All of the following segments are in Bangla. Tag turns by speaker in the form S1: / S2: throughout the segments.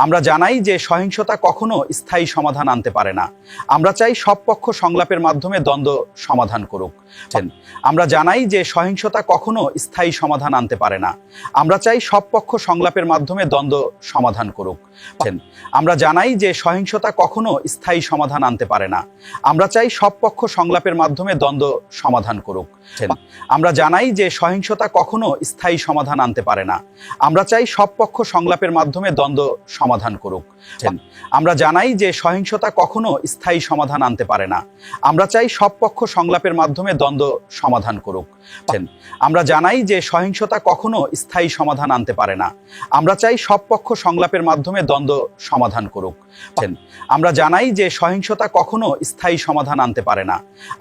S1: আমরা জানাই যে সহিংসতা কখনো স্থায়ী সমাধান আনতে পারে না। আমরা চাই সব পক্ষ সংলাপের মাধ্যমে দ্বন্দ্ব সমাধান করুক। আমরা জানাই যে সহিংসতা কখনো স্থায়ী সমাধান আনতে পারে না। আমরা চাই সব পক্ষ সংলাপের মাধ্যমে দ্বন্দ্ব সমাধান করুক। আমরা জানাই যে সহিংসতা কখনো স্থায়ী সমাধান আনতে পারে না। আমরা চাই সব পক্ষ সংলাপের মাধ্যমে দ্বন্দ্ব সমাধান করুক। আমরা জানাই যে সহিংসতা কখনো স্থায়ী সমাধান আনতে পারে না। আমরা চাই সব পক্ষ সংলাপের মাধ্যমে দ্বন্দ্ব সমাধান করুক। আমরা জানাই যে সহিংসতা কখনো স্থায়ী সমাধান আনতে পারে না। আমরা চাই সব পক্ষ সংলাপের মাধ্যমে দ্বন্দ্ব সমাধান করুক। আমরা জানাই যে সহিংসতা কখনো স্থায়ী সমাধান আনতে পারে না। আমরা চাই সব পক্ষ সংলাপের মাধ্যমে দ্বন্দ্ব সমাধান করুক। আমরা জানাই যে সহিংসতা কখনো স্থায়ী সমাধান আনতে পারে না।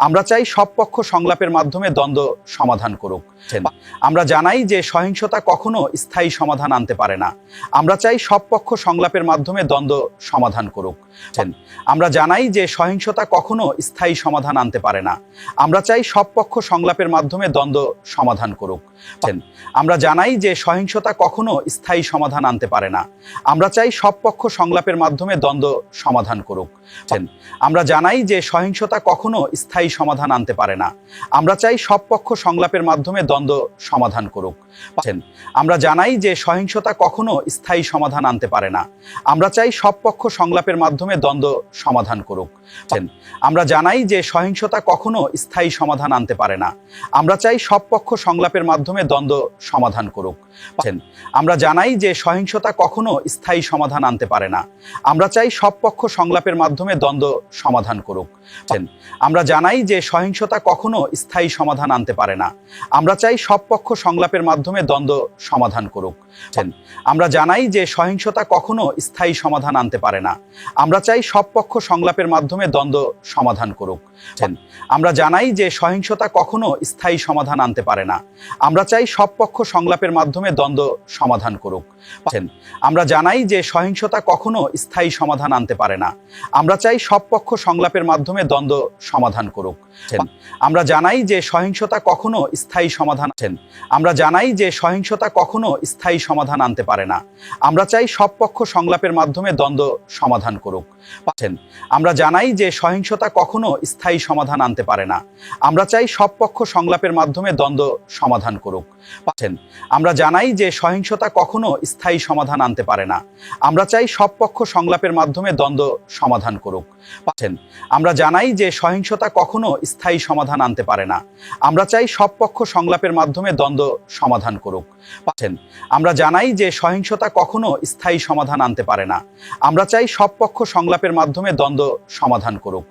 S1: আমরা চাই সব পক্ষ সংলাপের মাধ্যমে দ্বন্দ্ব সমাধান করুক। আমরা জানাই যে সহিংসতা কখনো স্থায়ী সমাধান আনতে পারে না। আমরা চাই সব পক্ষ সংলাপের মাধ্যমে দ্বন্দ্ব সমাধান করুক। আমরা জানাই যে সহিংসতা কখনো স্থায়ী সমাধান আনতে পারে না। আমরা চাই সব পক্ষ সংলাপের মাধ্যমে দ্বন্দ্ব সমাধান করুক। আমরা জানাই যে সহিংসতা কখনো স্থায়ী সমাধান আনতে পারে না। আমরা চাই সব পক্ষ সংলাপের মাধ্যমে দ্বন্দ্ব সমাধান করুক। আমরা জানাই যে সহিংসতা কখনো স্থায়ী সমাধান আনতে পারে না। আমরা চাই সব পক্ষ সংলাপের মাধ্যমে দ্বন্দ্ব সমাধান করুক। আমরা জানাই যে সহিংসতা কখনো স্থায়ী সমাধান আনতে পারে না। আমরা চাই সব পক্ষ সংলাপের মাধ্যমে দ্বন্দ্ব সমাধান করুক। আমরা জানাই যে সহিংসতা কখনো স্থায়ী সমাধান আনতে পারে না। আমরা চাই সব পক্ষ সংলাপের মাধ্যমে দ্বন্দ্ব সমাধান করুক। আমরা জানাই যে সহিংসতা কখনো স্থায়ী সমাধান আনতে পারে না। আমরা চাই সব পক্ষ সংলাপের মাধ্যমে দ্বন্দ্ব সমাধান করুক। আমরা জানাই যে সহিংসতা কখনো স্থায়ী সমাধান আনতে পারে না। আমরা চাই সব পক্ষ সংলাপের মাধ্যমে দ্বন্দ্ব সমাধান করুক। আমরা জানাই যে সহিংসতা কখনো স্থায়ী সমাধান আনতে পারে না। আমরা চাই সব পক্ষ সংলাপের মাধ্যমে দ্বন্দ্ব সমাধান করুক। আমরা জানাই যে সহিংসতা কখনো স্থায়ী সমাধান আনতে পারে না। আমরা চাই সব পক্ষ সংলাপের মাধ্যমে দ্বন্দ্ব সমাধান করুক। আমরা জানাই যে সহিংসতা কখনো স্থায়ী সমাধান আনতে পারে না। আমরা চাই সব পক্ষ সংলাপের মাধ্যমে দ্বন্দ্ব সমাধান করুক। আমরা জানাই যে সহিংসতা কখনো স্থায়ী সমাধান আমরা জানাই যে সহিংসতা কখনো স্থায়ী সমাধান আনতে পারে না। আমরা চাই সব পক্ষ সংলাপের মাধ্যমে দ্বন্দ্ব সমাধান করুক। আমরা জানাই যে সহিংসতা কখনো স্থায়ী সমাধান আনতে পারে না। আমরা চাই সব পক্ষ সংলাপের মাধ্যমে দ্বন্দ্ব সমাধান করুক। আমরা জানাই যে সহিংসতা কখনো স্থায়ী সমাধান আনতে পারে না। আমরা চাই সব পক্ষ সংলাপের মাধ্যমে দ্বন্দ্ব সমাধান করুক। আমরা জানাই যে সহিংসতা কখনো স্থায়ী সমাধান আনতে পারে না। আমরা চাই সব পক্ষ সংলাপের মাধ্যমে দ্বন্দ্ব সমাধান করুক। আমরা জানাই যে সহিংসতা কখনো স্থায়ী সমাধান আনতে পারে না। আমরা চাই সব পক্ষ সংলাপের মাধ্যমে দ্বন্দ্ব সমাধান করুক।